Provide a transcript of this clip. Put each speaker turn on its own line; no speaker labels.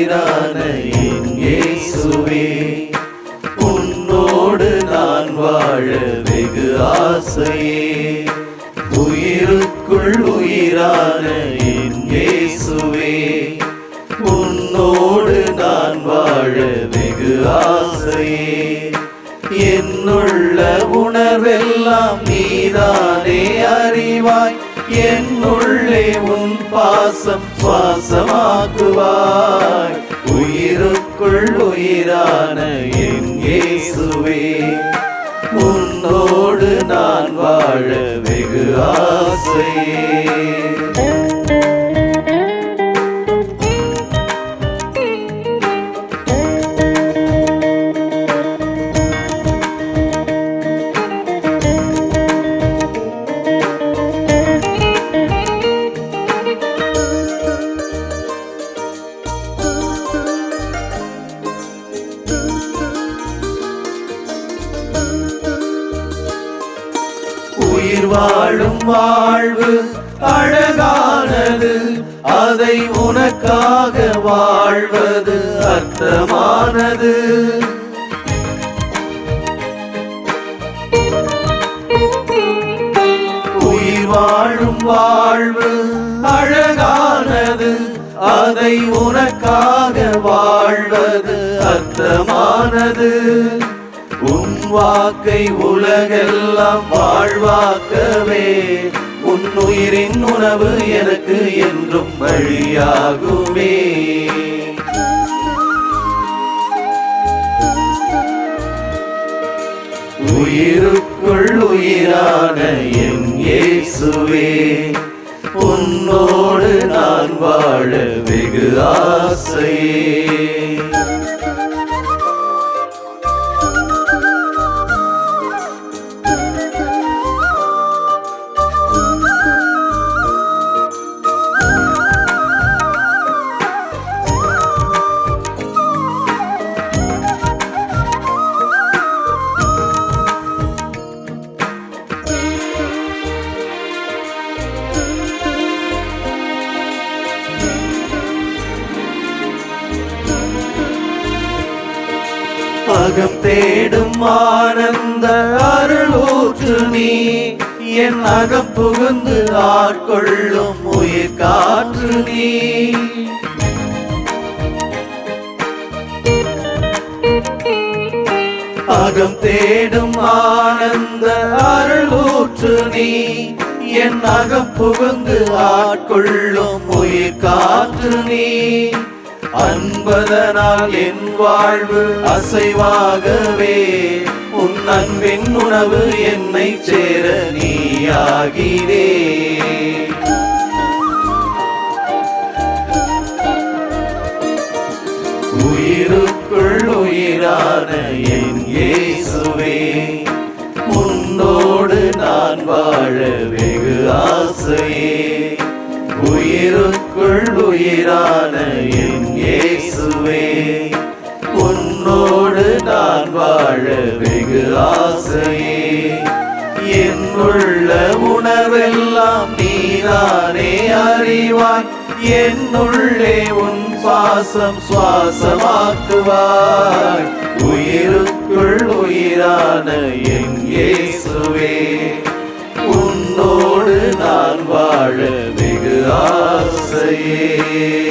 உயிரான என் இயேசுவே, உன்னோடு நான் வாழ வெகு ஆசையே. உயிருக்குள் உயிரான என் இயேசுவே, உன்னோடு நான் வாழ வெகு ஆசையே. என்னுள்ள உணர்வெல்லாம் நீதானே அறிவாய், என்னுள்ளே உன் பாசம் சுவாசமாக்குவாய். உயிருக்குள் உயிரான என் இயேசுவே, உன்னோடு நான் வாழ வெகு ஆசையே. உயிர் வாழும் வாழ்வு அழகானது, அதை உனக்காக வாழ்வது அர்த்தமானது. உயிர் வாழும் வாழ்வு அழகானது, அதை உனக்காக வாழ்வது அர்த்தமானது. உன் வாக்கை உலகெல்லாம் வாழ்வாக்கவே, உன் உயிரின் உணவு எனக்கு என்றும் வழியாகுமே. உயிருக்குள் உயிரான என் இயேசுவே, உன்னோடு நான் வாழ வெகு ஆசையே. அகம் தேடும் ஆனந்த அருளூற்று நீ, என் அகம் புகுந்து ஆட்கொள்ளும் உயிர் காற்று நீ. அகம் தேடும் ஆனந்த அருளூற்று நீ, என் அகம் புகுந்து ஆட்கொள்ளும் உயிர் காற்று நீ. அன்பதனால் என் வாழ்வு அசைவாகவே, உன் அன்பின் உணவு என்னை சேர நீயாகிறே. உயிருக்குள் உயிரான என் இயேசுவே, உன்னோடு நான் வாழ வெகு ஆசையே. உயிருக்குள் உயிரான என் இயேசுவே, உன்னோடு நான் வாழ வெகு ஆசையே. என்னுள்ள உணர்வெல்லாம் நீதானே அறிவாய், என்னுள்ளே உன் பாசம் சுவாசமாக்குவாய். உயிருக்குள் உயிரான என் இயேசுவே, உன்னோடு நான் வாழ வெகு ஆசையே.